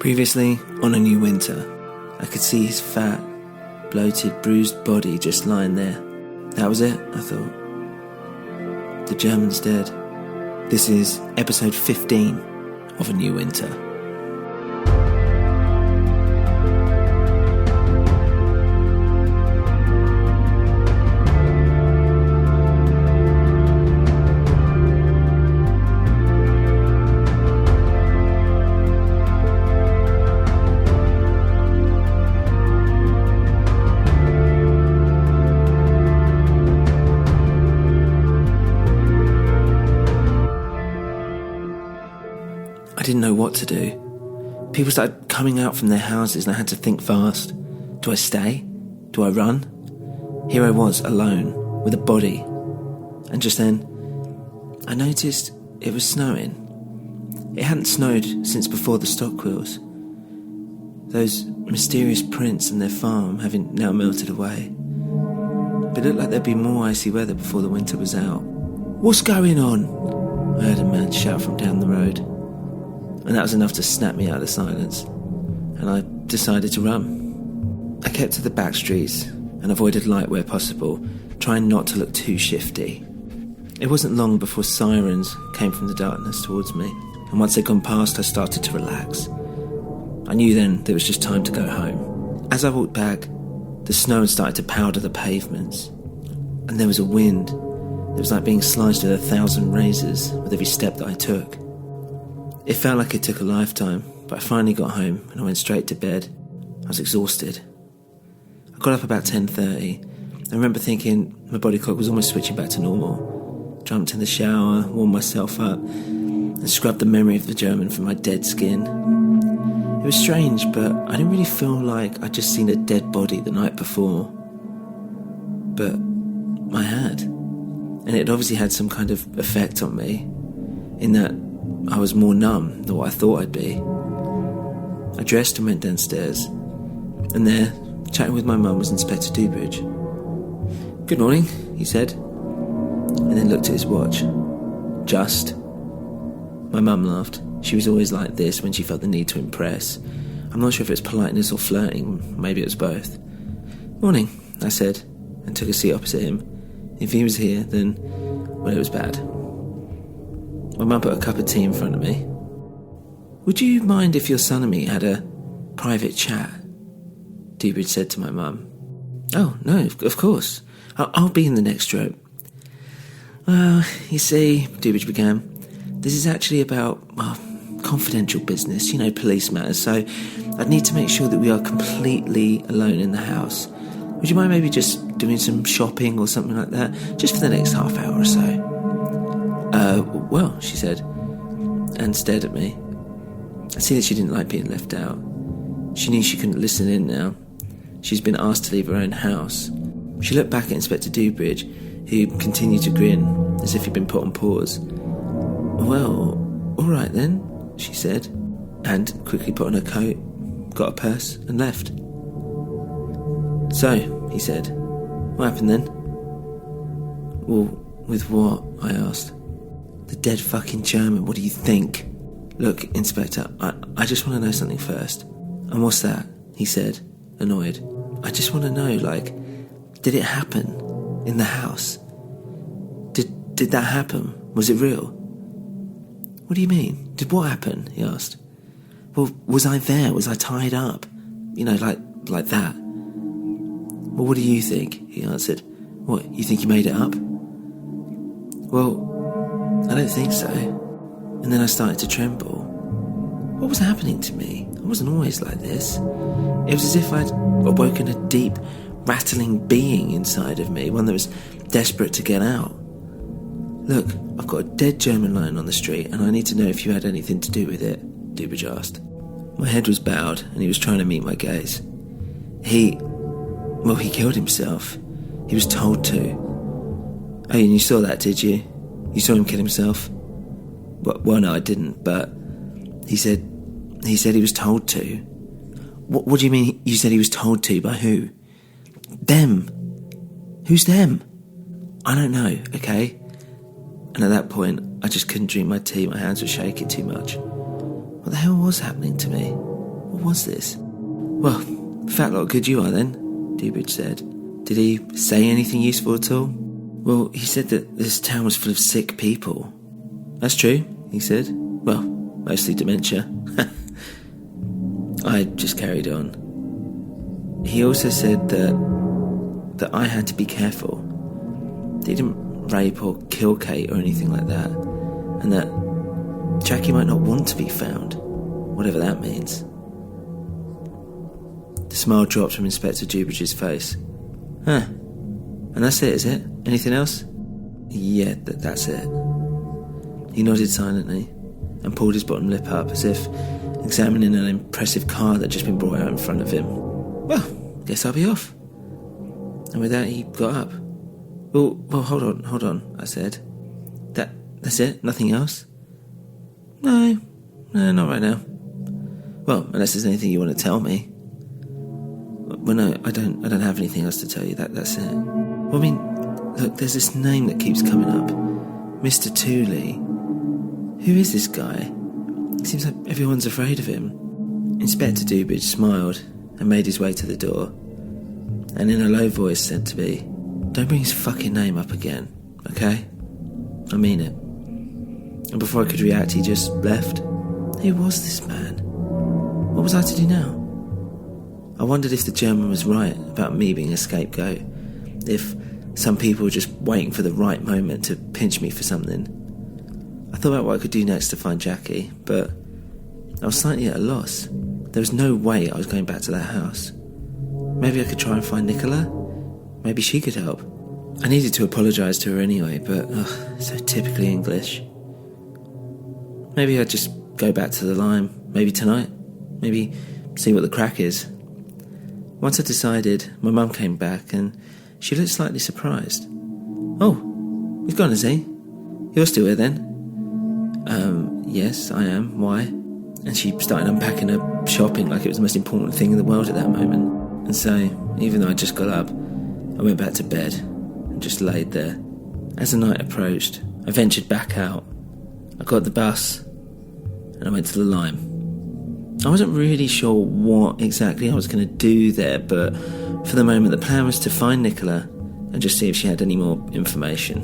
Previously, on A New Winter, I could see his fat, bloated, bruised body just lying there. That was it, I thought. The German's dead. This is episode 15 of A New Winter. I didn't know what to do. People started coming out from their houses and I had to think fast. Do I stay? Do I run? Here I was, alone, with a body. And just then, I noticed it was snowing. It hadn't snowed since before the stock wheels. Those mysterious prints in their farm having now melted away. But it looked like there'd be more icy weather before the winter was out. "What's going on?" I heard a man shout from down the road. And that was enough to snap me out of the silence, and I decided to run. I kept to the back streets and avoided light where possible, trying not to look too shifty. It wasn't long before sirens came from the darkness towards me, and once they'd gone past, I started to relax. I knew then that it was just time to go home. As I walked back, the snow had started to powder the pavements, and there was a wind that was like being sliced with 1,000 razors with every step that I took. It felt like it took a lifetime, but I finally got home and I went straight to bed. I was exhausted. I got up about 10:30. I remember thinking my body clock was almost switching back to normal. Jumped in the shower, warmed myself up, and scrubbed the memory of the German from my dead skin. It was strange, but I didn't really feel like I'd just seen a dead body the night before. But I had. And it obviously had some kind of effect on me, in that I was more numb than what I thought I'd be. I dressed and went downstairs, and there, chatting with my mum, was Inspector Dewbridge. "Good morning," he said, and then looked at his watch. "Just." My mum laughed. She was always like this when she felt the need to impress. I'm not sure if it was politeness or flirting, maybe it was both. "Morning," I said, and took a seat opposite him. If he was here, then, well, it was bad. My mum put a cup of tea in front of me. "Would you mind if your son and me had a private chat?" Dewbridge said to my mum. "Oh, no, of course. I'll be in the next row." "Well, you see," Dewbridge began, "this is actually about, confidential business, police matters, so I'd need to make sure that we are completely alone in the house. Would you mind maybe just doing some shopping or something like that, just for the next half hour or so?" Well, she said, and stared at me. I see that she didn't like being left out. She knew she couldn't listen in now. She's been asked to leave her own house. She looked back at Inspector Dewbridge, who continued to grin, as if he'd been put on pause. "Well, all right then," she said, and quickly put on her coat, got a purse, and left. "So," he said, "what happened then?" "Well, with what?" I asked. "The dead fucking German, what do you think?" "Look, Inspector, I just want to know something first." "And what's that?" he said, annoyed. "I just want to know, did it happen in the house? Did that happen? Was it real?" "What do you mean? Did what happen?" he asked. "Well, was I there? Was I tied up? Like that?" "Well, what do you think?" he answered. "What, you think you made it up?" "Well, I don't think so." And then I started to tremble. What was happening to me? I wasn't always like this. It was as if I'd awoken a deep, rattling being inside of me, one that was desperate to get out. "Look, I've got a dead German lying on the street, and I need to know if you had anything to do with it," Dewbridge asked. My head was bowed, and he was trying to meet my gaze. He killed himself. He was told to. "Oh, and you saw that, did you? You saw him kill himself?" Well, no, I didn't, but he said he was told to." What do you mean you said he was told to? By who?" "Them." "Who's them?" "I don't know, okay?" And at that point, I just couldn't drink my tea. My hands were shaking too much. What the hell was happening to me? was this? Well, fat lot good you are then, Dubridge said. Did he say anything useful at all? Well, he said that this town was full of sick people. That's true, he said. Well, mostly dementia. I just carried on. He also said that I had to be careful. He didn't rape or kill Kate or anything like that, and that Jackie might not want to be found, whatever that means. The smile dropped from Inspector Dubridge's face. Huh. And that's it, is it? Anything else? Yeah, that's it. He nodded silently and pulled his bottom lip up as if examining an impressive car that had just been brought out in front of him. Well, guess I'll be off. And with that he got up. Well, hold on, I said. That's it? Nothing else? No, not right now. Well, unless there's anything you want to tell me. Well, no, I don't have anything else to tell you. That's it. Well, I mean, look, there's this name that keeps coming up. Mr. Tooley. Who is this guy? It seems like everyone's afraid of him. Inspector Dubridge smiled and made his way to the door, and in a low voice said to me, "Don't bring his fucking name up again, okay? I mean it." And before I could react, he just left. Who was this man? What was I to do now? I wondered if the German was right about me being a scapegoat, if some people were just waiting for the right moment to pinch me for something. I thought about what I could do next to find Jackie, but I was slightly at a loss. There was no way I was going back to that house. Maybe I could try and find Nicola? Maybe she could help. I needed to apologise to her anyway, but so typically English. Maybe I'd just go back to the Lime, maybe tonight. Maybe see what the crack is. Once I decided, my mum came back and she looked slightly surprised. "Oh, he's gone, is he? You're still here then?" Yes, I am. Why? And she started unpacking her shopping like it was the most important thing in the world at that moment. And so, even though I just got up, I went back to bed and just laid there. As the night approached, I ventured back out. I got the bus and I went to the Lime. I wasn't really sure what exactly I was going to do there, but for the moment the plan was to find Nicola and just see if she had any more information.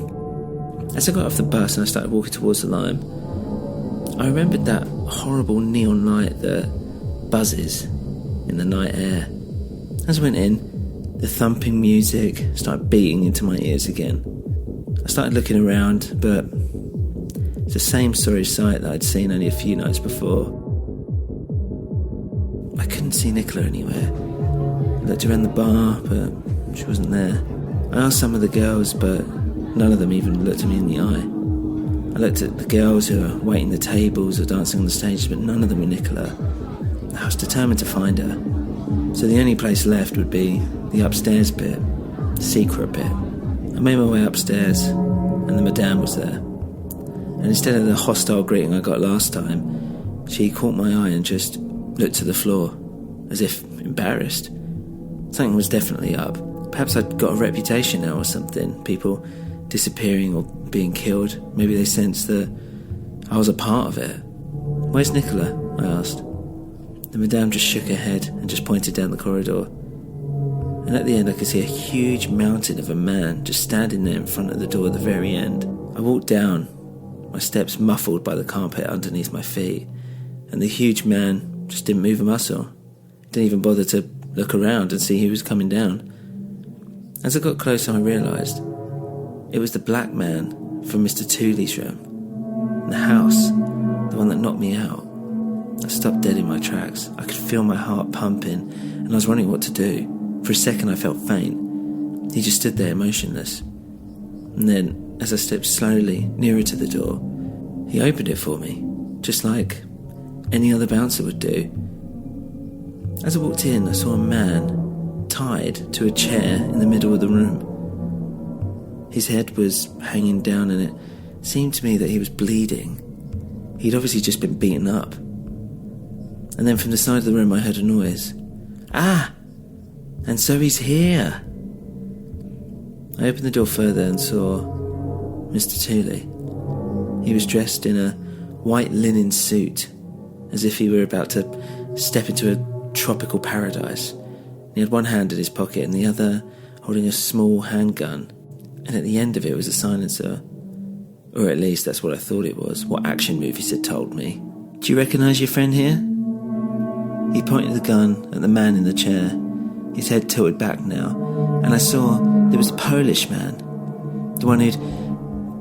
As I got off the bus and I started walking towards the Lime, I remembered that horrible neon light that buzzes in the night air. As I went in, the thumping music started beating into my ears again. I started looking around, but it's the same sorry sight that I'd seen only a few nights before. I couldn't see Nicola anywhere. I looked around the bar, but she wasn't there. I asked some of the girls, but none of them even looked at me in the eye. I looked at the girls who were waiting the tables or dancing on the stage, but none of them were Nicola. I was determined to find her. So the only place left would be the upstairs bit, the secret bit. I made my way upstairs, and the madame was there. And instead of the hostile greeting I got last time, she caught my eye and just looked to the floor, as if embarrassed. Something was definitely up. Perhaps I'd got a reputation now or something. People disappearing or being killed. Maybe they sensed that I was a part of it. "Where's Nicola?" I asked. The madame just shook her head and just pointed down the corridor. And at the end I could see a huge mountain of a man just standing there in front of the door at the very end. I walked down, my steps muffled by the carpet underneath my feet, and the huge man just didn't move a muscle. Didn't even bother to look around and see who was coming down. As I got closer I realised it was the black man from Mr. Tooley's room. The house, the one that knocked me out. I stopped dead in my tracks. I could feel my heart pumping, and I was wondering what to do. For a second I felt faint. He just stood there motionless. And then, as I stepped slowly nearer to the door, he opened it for me, just like any other bouncer would do. As I walked in, I saw a man tied to a chair in the middle of the room. His head was hanging down and it seemed to me that he was bleeding. He'd obviously just been beaten up. And then from the side of the room I heard a noise. "Ah! And so he's here!" I opened the door further and saw Mr. Tooley. He was dressed in a white linen suit, as if he were about to step into a tropical paradise. He had one hand in his pocket and the other holding a small handgun, and at the end of it was a silencer. Or at least that's what I thought it was, what action movies had told me. Do you recognise your friend here? He pointed the gun at the man in the chair, his head tilted back now, and I saw there was a Polish man, the one who'd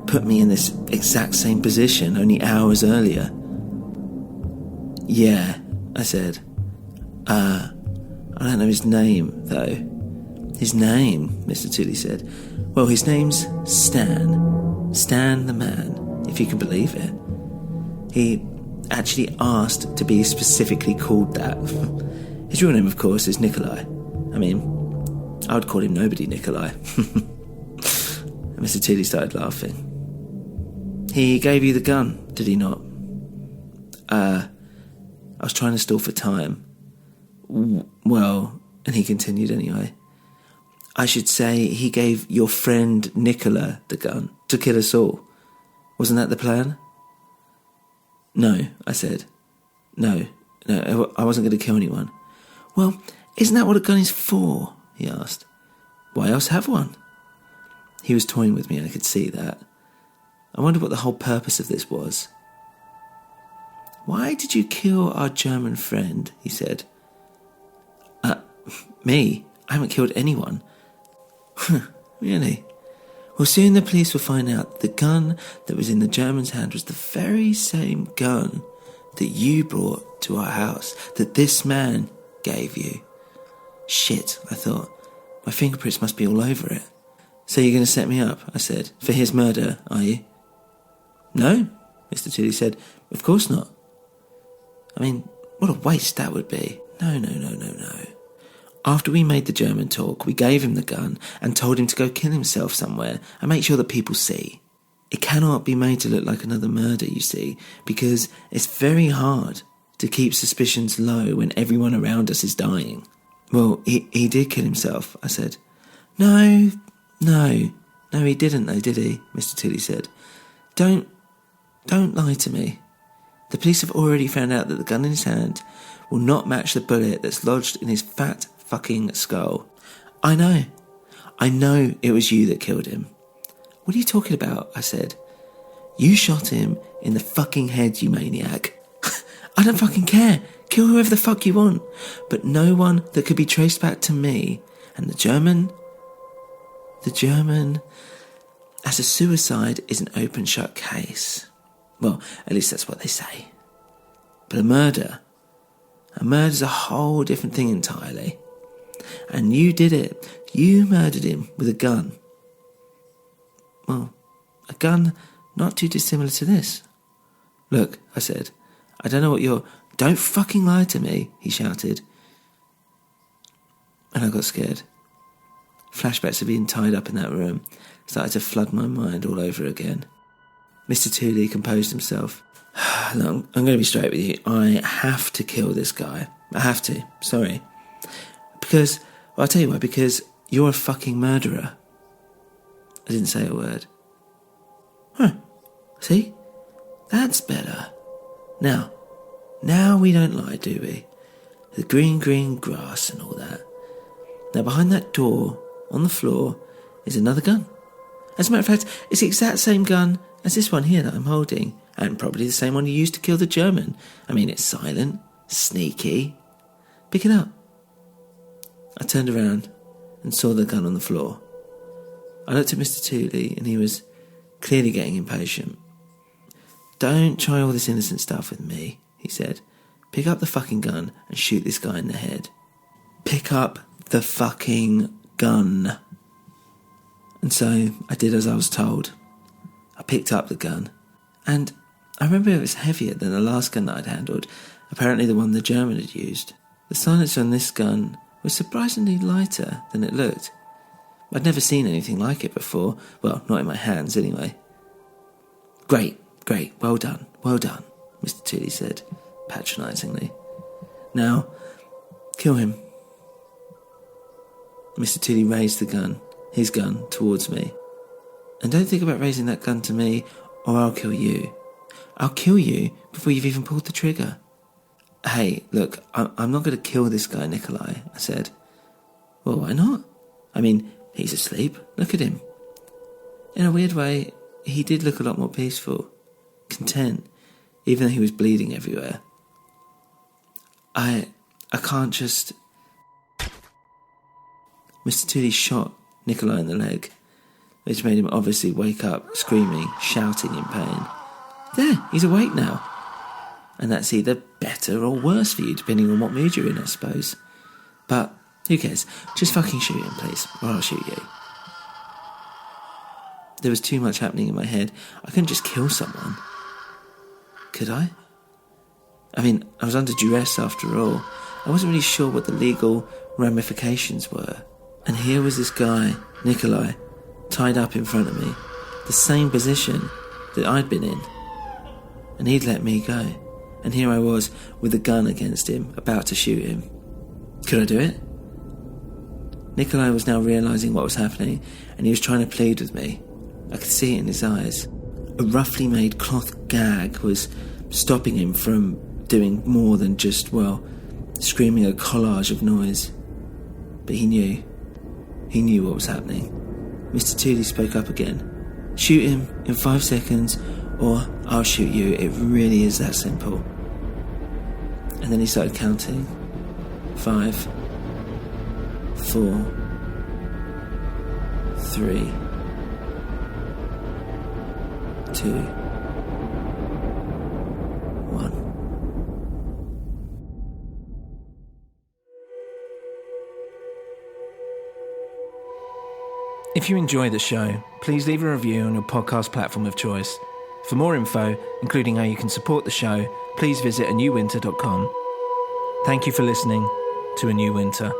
put me in this exact same position only hours earlier. Yeah, I said. I don't know his name, though. His name, Mr. Tooley said. Well, his name's Stan. Stan the man, if you can believe it. He actually asked to be specifically called that. His real name, of course, is Nikolai. I mean, I would call him nobody Nikolai. Mr. Tooley started laughing. He gave you the gun, did he not? I was trying to stall for time. Well, and he continued anyway. I should say he gave your friend Nicola the gun to kill us all. Wasn't that the plan? No, I said. No, I wasn't going to kill anyone. Well, isn't that what a gun is for? He asked. Why else have one? He was toying with me, and I could see that. I wondered what the whole purpose of this was. Why did you kill our German friend? He said. Me? I haven't killed anyone. Really? Well, soon the police will find out the gun that was in the German's hand was the very same gun that you brought to our house, that this man gave you. Shit, I thought. My fingerprints must be all over it. So you're going to set me up, I said, for his murder, are you? No, Mr. Tooley said. Of course not. I mean, what a waste that would be. No. After we made the German talk, we gave him the gun and told him to go kill himself somewhere and make sure that people see. It cannot be made to look like another murder, you see, because it's very hard to keep suspicions low when everyone around us is dying. Well, he did kill himself, I said. No, he didn't though, did he? Mr. Tooley said. Don't lie to me. The police have already found out that the gun in his hand will not match the bullet that's lodged in his fat fucking skull. I know it was you that killed him. What are you talking about? I said. You shot him in the fucking head, you maniac. I don't fucking care. Kill whoever the fuck you want. But no one that could be traced back to me. And the German, as a suicide is an open shut case. Well, at least that's what they say. But a murder's a whole different thing entirely. And you did it. You murdered him with a gun. Well, a gun not too dissimilar to this. Look, I said, I don't know what you're... Don't fucking lie to me, he shouted. And I got scared. Flashbacks of being tied up in that room started to flood my mind all over again. Mr. Tooley composed himself. Look, I'm going to be straight with you. I have to kill this guy. I have to. Sorry. Because, well, I'll tell you why. Because you're a fucking murderer. I didn't say a word. Huh. See? That's better. Now we don't lie, do we? The green grass and all that. Now behind that door, on the floor, is another gun. As a matter of fact, it's the exact same gun as this one here that I'm holding. And probably the same one you used to kill the German. I mean, it's silent, sneaky. Pick it up. I turned around and saw the gun on the floor. I looked at Mr. Tooley and he was clearly getting impatient. Don't try all this innocent stuff with me, he said. Pick up the fucking gun and shoot this guy in the head. Pick up the fucking gun. And so I did as I was told. I picked up the gun. And I remember it was heavier than the last gun that I'd handled, apparently the one the German had used. The silencer on this gun was surprisingly lighter than it looked. I'd never seen anything like it before. Well, not in my hands anyway. Great, well done, Mr. Tooley said, patronisingly. Now, kill him. Mr. Tooley raised his gun, towards me. And don't think about raising that gun to me, or I'll kill you. I'll kill you before you've even pulled the trigger. Hey, look, I'm not going to kill this guy, Nikolai, I said. Well, why not? I mean, he's asleep. Look at him. In a weird way, he did look a lot more peaceful, content, even though he was bleeding everywhere. I can't just... Mr. Tooley shot Nikolai in the leg, which made him obviously wake up, screaming, shouting in pain. There, he's awake now. And that's either better or worse for you, depending on what mood you're in, I suppose. But who cares? Just fucking shoot him, please, or I'll shoot you. There was too much happening in my head. I couldn't just kill someone. Could I? I mean, I was under duress after all. I wasn't really sure what the legal ramifications were. And here was this guy, Nikolai, tied up in front of me, the same position that I'd been in. And he'd let me go. And here I was, with a gun against him, about to shoot him. Could I do it? Nikolai was now realising what was happening, and he was trying to plead with me. I could see it in his eyes. A roughly made cloth gag was stopping him from doing more than just, screaming a collage of noise. But he knew. He knew what was happening. Mr. Tooley spoke up again. Shoot him in 5 seconds, or I'll shoot you. It really is that simple. And then he started counting. 5, 4, 3, 2, 1. If you enjoy the show, please leave a review on your podcast platform of choice. For more info, including how you can support the show, please visit anewwinter.com. Thank you for listening to A New Winter.